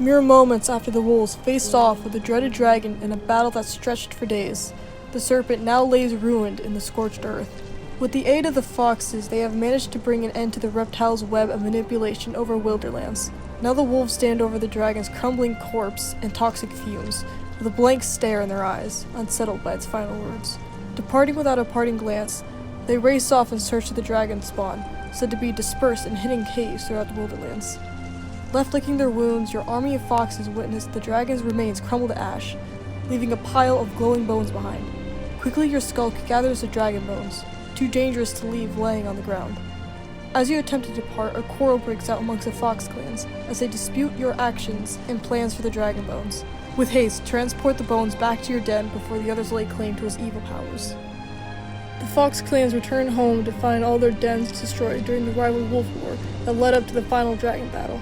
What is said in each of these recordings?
Mere moments after the wolves faced off with the dreaded dragon in a battle that stretched for days, the serpent now lays ruined in the scorched earth. With the aid of the foxes, they have managed to bring an end to the reptile's web of manipulation over Wilderlands. Now the wolves stand over the dragon's crumbling corpse and toxic fumes, with a blank stare in their eyes, unsettled by its final words. Departing without a parting glance, they race off in search of the dragon's spawn, said to be dispersed in hidden caves throughout the Wilderlands. Left licking their wounds, your army of foxes witnessed the dragon's remains crumble to ash, leaving a pile of glowing bones behind. Quickly your skulk gathers the dragon bones, too dangerous to leave laying on the ground. As you attempt to depart, a quarrel breaks out amongst the fox clans as they dispute your actions and plans for the dragon bones. With haste, transport the bones back to your den before the others lay claim to its evil powers. The fox clans return home to find all their dens destroyed during the rival wolf war that led up to the final dragon battle.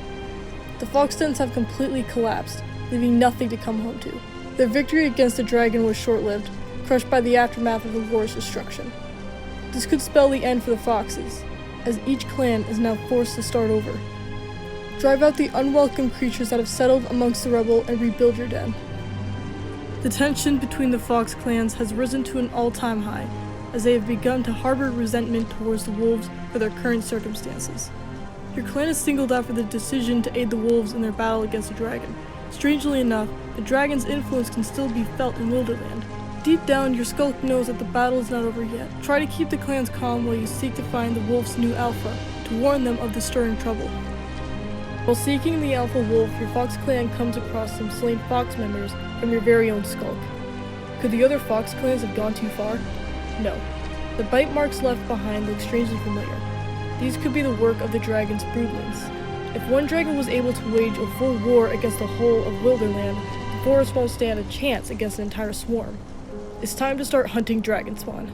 The fox dens have completely collapsed, leaving nothing to come home to. Their victory against the dragon was short-lived, crushed by the aftermath of the war's destruction. This could spell the end for the foxes, as each clan is now forced to start over. Drive out the unwelcome creatures that have settled amongst the rubble and rebuild your den. The tension between the fox clans has risen to an all-time high, as they have begun to harbor resentment towards the wolves for their current circumstances. Your clan is singled out for the decision to aid the wolves in their battle against the dragon. Strangely enough, the dragon's influence can still be felt in Wilderland. Deep down, your skulk knows that the battle is not over yet. Try to keep the clans calm while you seek to find the wolf's new alpha, to warn them of the stirring trouble. While seeking the alpha wolf, your fox clan comes across some slain fox members from your very own skulk. Could the other fox clans have gone too far? No. The bite marks left behind look strangely familiar. These could be the work of the dragon's broodlings. If one dragon was able to wage a full war against the whole of Wilderland, the forest won't stand a chance against an entire swarm. It's time to start hunting dragon spawn.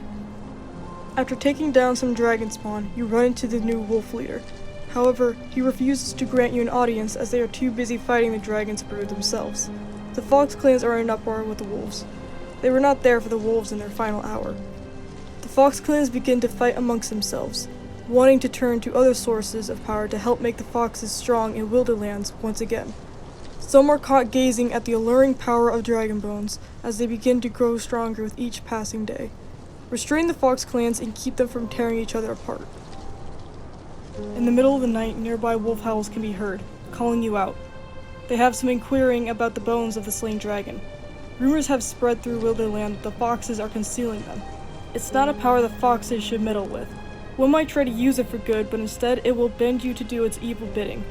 After taking down some dragon spawn, you run into the new wolf leader. However, he refuses to grant you an audience as they are too busy fighting the dragon's brood themselves. The fox clans are in an uproar with the wolves. They were not there for the wolves in their final hour. The fox clans begin to fight amongst themselves, wanting to turn to other sources of power to help make the foxes strong in Wilderlands once again. Some are caught gazing at the alluring power of dragon bones as they begin to grow stronger with each passing day. Restrain the fox clans and keep them from tearing each other apart. In the middle of the night, nearby wolf howls can be heard, calling you out. They have some inquiring about the bones of the slain dragon. Rumors have spread through Wilderland that the foxes are concealing them. It's not a power the foxes should meddle with. One might try to use it for good, but instead it will bend you to do its evil bidding.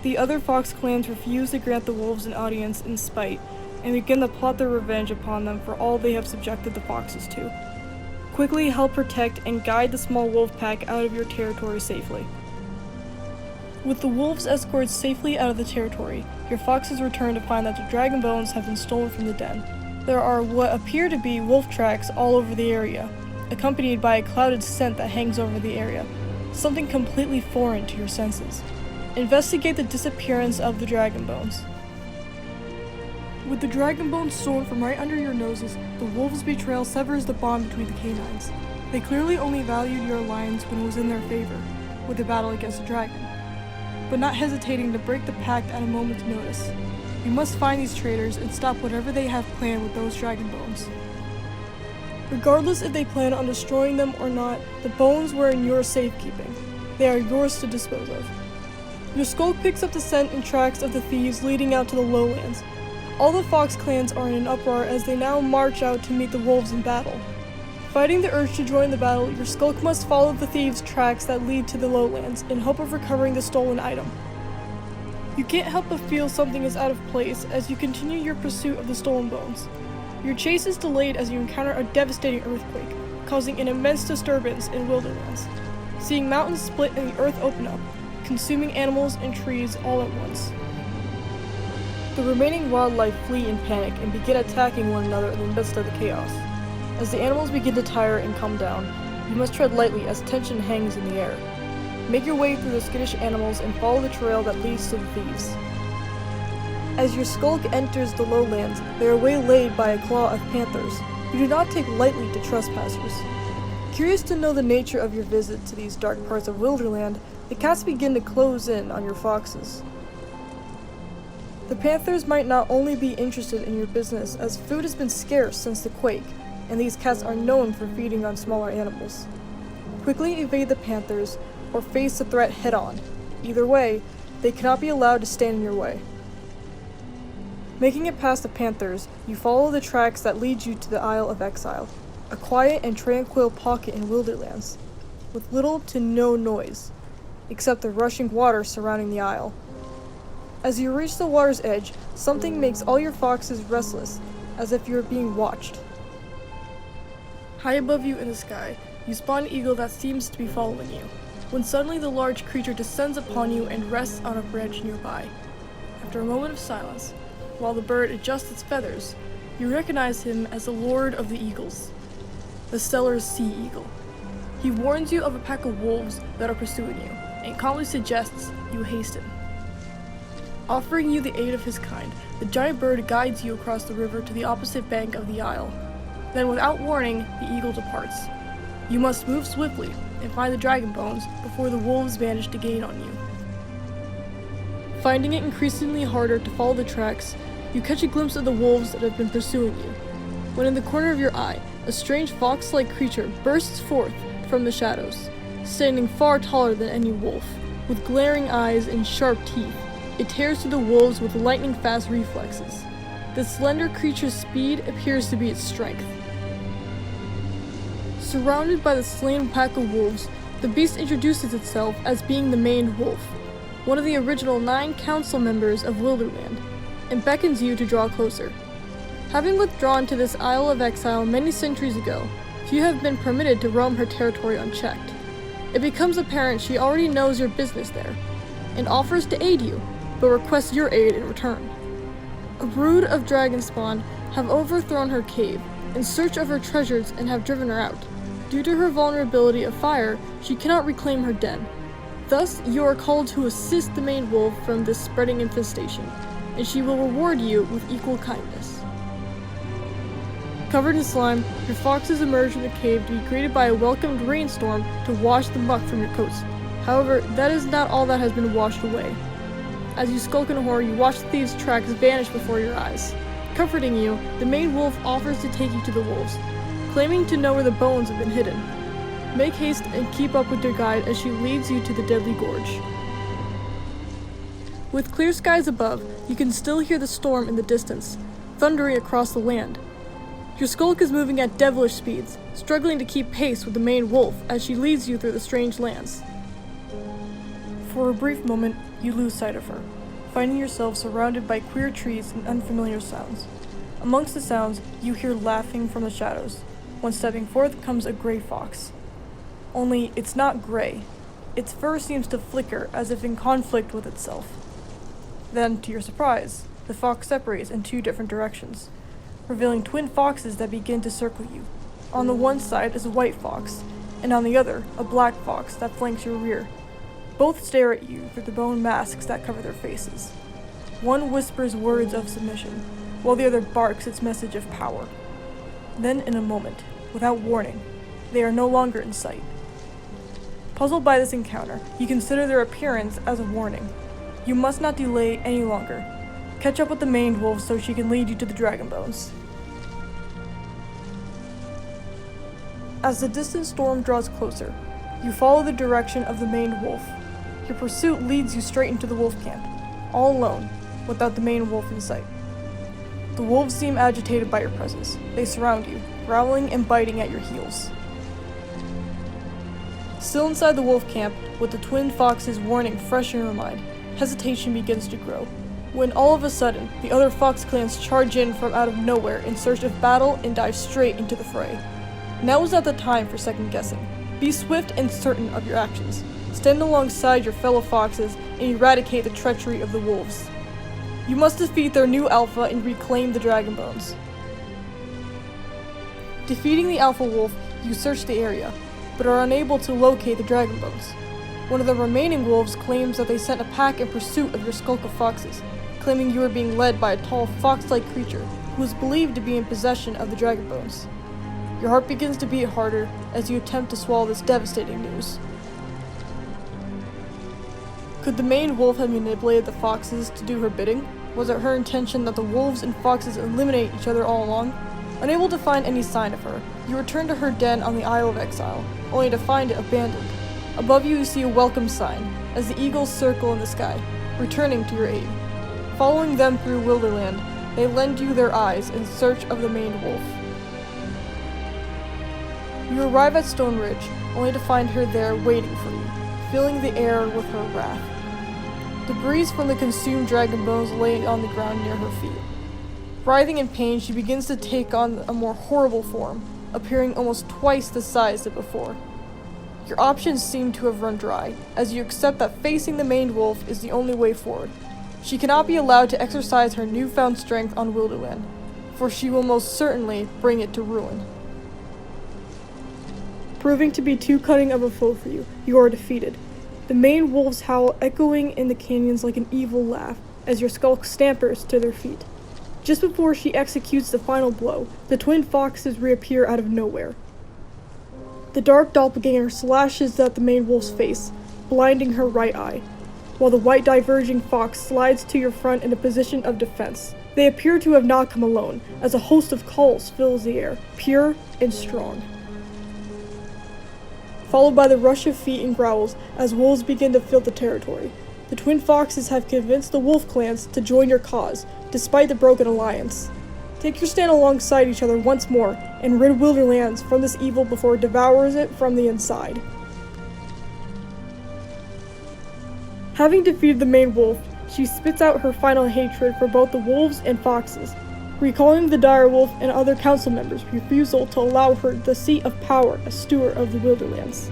The other fox clans refuse to grant the wolves an audience in spite, and begin to plot their revenge upon them for all they have subjected the foxes to. Quickly help protect and guide the small wolf pack out of your territory safely. With the wolves escorted safely out of the territory, your foxes return to find that the dragon bones have been stolen from the den. There are what appear to be wolf tracks all over the area, accompanied by a clouded scent that hangs over the area, something completely foreign to your senses. Investigate the disappearance of the dragon bones. With the dragon bones stolen from right under your noses, the wolves' betrayal severs the bond between the canines. They clearly only valued your alliance when it was in their favor, with the battle against the dragon, but not hesitating to break the pact at a moment's notice. You must find these traitors and stop whatever they have planned with those dragon bones. Regardless if they plan on destroying them or not, the bones were in your safekeeping. They are yours to dispose of. Your skulk picks up the scent and tracks of the thieves leading out to the lowlands. All the fox clans are in an uproar as they now march out to meet the wolves in battle. Fighting the urge to join the battle, your skulk must follow the thieves' tracks that lead to the lowlands in hope of recovering the stolen item. You can't help but feel something is out of place as you continue your pursuit of the stolen bones. Your chase is delayed as you encounter a devastating earthquake, causing an immense disturbance in Wilderlands. Seeing mountains split and the earth open up, consuming animals and trees all at once. The remaining wildlife flee in panic and begin attacking one another in the midst of the chaos. As the animals begin to tire and calm down, you must tread lightly as tension hangs in the air. Make your way through the skittish animals and follow the trail that leads to the thieves. As your skulk enters the lowlands, they are waylaid by a claw of panthers, who do not take lightly to trespassers. Curious to know the nature of your visit to these dark parts of Wilderland, the cats begin to close in on your foxes. The panthers might not only be interested in your business, as food has been scarce since the quake, and these cats are known for feeding on smaller animals. Quickly evade the panthers, or face the threat head-on. Either way, they cannot be allowed to stand in your way. Making it past the panthers, you follow the tracks that lead you to the Isle of Exile, a quiet and tranquil pocket in Wilderlands, with little to no noise, except the rushing water surrounding the isle. As you reach the water's edge, something makes all your foxes restless, as if you are being watched. High above you in the sky, you spot an eagle that seems to be following you, when suddenly the large creature descends upon you and rests on a branch nearby. After a moment of silence, while the bird adjusts its feathers, you recognize him as the Lord of the Eagles, the stellar sea eagle. He warns you of a pack of wolves that are pursuing you, and calmly suggests you hasten. Offering you the aid of his kind, the giant bird guides you across the river to the opposite bank of the isle. Then, without warning, the eagle departs. You must move swiftly and find the dragon bones before the wolves manage to gain on you. Finding it increasingly harder to follow the tracks, you catch a glimpse of the wolves that have been pursuing you, when in the corner of your eye, a strange fox-like creature bursts forth from the shadows, standing far taller than any wolf, with glaring eyes and sharp teeth. It tears through the wolves with lightning-fast reflexes. The slender creature's speed appears to be its strength. Surrounded by the slain pack of wolves, the beast introduces itself as being the maned wolf, one of the original 9 council members of Wilderland, and beckons you to draw closer. Having withdrawn to this Isle of Exile many centuries ago, few have been permitted to roam her territory unchecked. It becomes apparent she already knows your business there, and offers to aid you, but requests your aid in return. A brood of dragon spawn have overthrown her cave in search of her treasures and have driven her out. Due to her vulnerability of fire, she cannot reclaim her den. Thus, you are called to assist the main wolf from this spreading infestation, and she will reward you with equal kindness. Covered in slime, your foxes emerge from the cave to be greeted by a welcomed rainstorm to wash the muck from your coats. However, that is not all that has been washed away. As you skulk in horror, you watch the thieves' tracks vanish before your eyes. Comforting you, the main wolf offers to take you to the wolves, claiming to know where the bones have been hidden. Make haste and keep up with your guide as she leads you to the deadly gorge. With clear skies above, you can still hear the storm in the distance, thundering across the land. Your skulk is moving at devilish speeds, struggling to keep pace with the main wolf as she leads you through the strange lands. For a brief moment, you lose sight of her, finding yourself surrounded by queer trees and unfamiliar sounds. Amongst the sounds, you hear laughing from the shadows, when stepping forth comes a gray fox. Only, it's not gray. Its fur seems to flicker as if in conflict with itself. Then, to your surprise, the fox separates in 2 different directions, revealing twin foxes that begin to circle you. On the one side is a white fox, and on the other, a black fox that flanks your rear. Both stare at you through the bone masks that cover their faces. One whispers words of submission, while the other barks its message of power. Then, in a moment, without warning, they are no longer in sight. Puzzled by this encounter, you consider their appearance as a warning. You must not delay any longer. Catch up with the maned wolf so she can lead you to the dragon bones. As the distant storm draws closer, you follow the direction of the maned wolf. Your pursuit leads you straight into the wolf camp, all alone, without the main wolf in sight. The wolves seem agitated by your presence. They surround you, growling and biting at your heels. Still inside the wolf camp, with the twin foxes' warning fresh in your mind, hesitation begins to grow, when all of a sudden, the other fox clans charge in from out of nowhere in search of battle and dive straight into the fray. Now is not the time for second guessing. Be swift and certain of your actions. Stand alongside your fellow foxes and eradicate the treachery of the wolves. You must defeat their new alpha and reclaim the dragon bones. Defeating the alpha wolf, you search the area, but are unable to locate the dragon bones. One of the remaining wolves claims that they sent a pack in pursuit of your skulk of foxes, claiming you are being led by a tall fox-like creature who is believed to be in possession of the dragon bones. Your heart begins to beat harder as you attempt to swallow this devastating news. Could the main wolf have manipulated the foxes to do her bidding? Was it her intention that the wolves and foxes eliminate each other all along? Unable to find any sign of her, you return to her den on the Isle of Exile, only to find it abandoned. Above you see a welcome sign, as the eagles circle in the sky, returning to your aid. Following them through Wilderland, they lend you their eyes in search of the maned wolf. You arrive at Stone Ridge, only to find her there waiting for you, filling the air with her wrath. Debris from the consumed dragon bones lay on the ground near her feet. Writhing in pain, she begins to take on a more horrible form, appearing almost twice the size of before. Your options seem to have run dry, as you accept that facing the maned wolf is the only way forward. She cannot be allowed to exercise her newfound strength on Wilderland, for she will most certainly bring it to ruin. Proving to be too cunning of a foe for you, you are defeated. The maned wolves howl, echoing in the canyons like an evil laugh, as your skull stampers to their feet. Just before she executes the final blow, the twin foxes reappear out of nowhere. The dark doppelganger slashes at the maned wolf's face, blinding her right eye, while the white diverging fox slides to your front in a position of defense. They appear to have not come alone, as a host of calls fills the air, pure and strong. Followed by the rush of feet and growls as wolves begin to fill the territory. The twin foxes have convinced the wolf clans to join your cause, despite the broken alliance. Take your stand alongside each other once more, and rid Wilderlands from this evil before it devours it from the inside. Having defeated the maned wolf, she spits out her final hatred for both the wolves and foxes, recalling the dire wolf and other council members' refusal to allow her the seat of power as steward of the Wilderlands.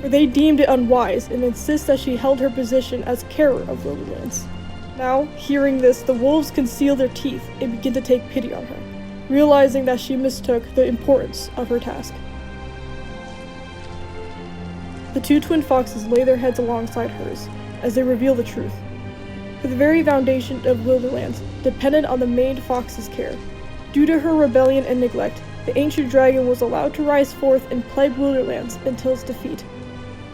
For they deemed it unwise and insist that she held her position as carer of Wilderlands. Now, hearing this, the wolves conceal their teeth and begin to take pity on her, realizing that she mistook the importance of her task. The two twin foxes lay their heads alongside hers as they reveal the truth. For the very foundation of Wilderlands depended on the maned fox's care. Due to her rebellion and neglect, the ancient dragon was allowed to rise forth and plague Wilderlands until its defeat.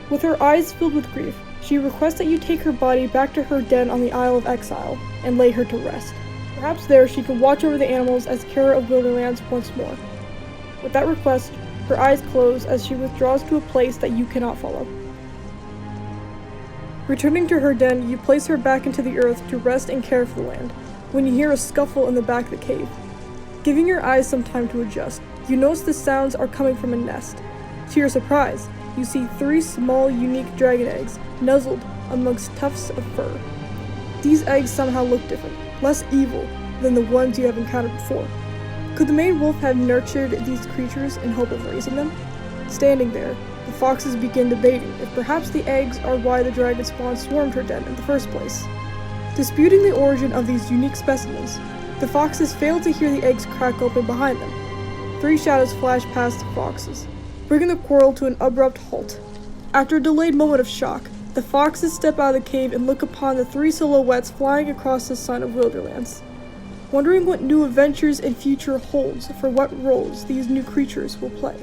With her eyes filled with grief, she requests that you take her body back to her den on the Isle of Exile and lay her to rest. Perhaps there she can watch over the animals as carer of Wilderlands once more. With that request, her eyes close as she withdraws to a place that you cannot follow. Returning to her den, you place her back into the earth to rest and care for the land, when you hear a scuffle in the back of the cave. Giving your eyes some time to adjust, you notice the sounds are coming from a nest. To your surprise, you see 3 small, unique dragon eggs nuzzled amongst tufts of fur. These eggs somehow look different, less evil than the ones you have encountered before. Could the maned wolf have nurtured these creatures in hope of raising them? Standing there, the foxes begin debating if perhaps the eggs are why the dragon spawn swarmed her den in the first place. Disputing the origin of these unique specimens, the foxes fail to hear the eggs crack open behind them. 3 shadows flash past the foxes, bringing the quarrel to an abrupt halt. After a delayed moment of shock, the foxes step out of the cave and look upon the 3 silhouettes flying across the sun of Wilderlands, wondering what new adventures and future holds for what roles these new creatures will play.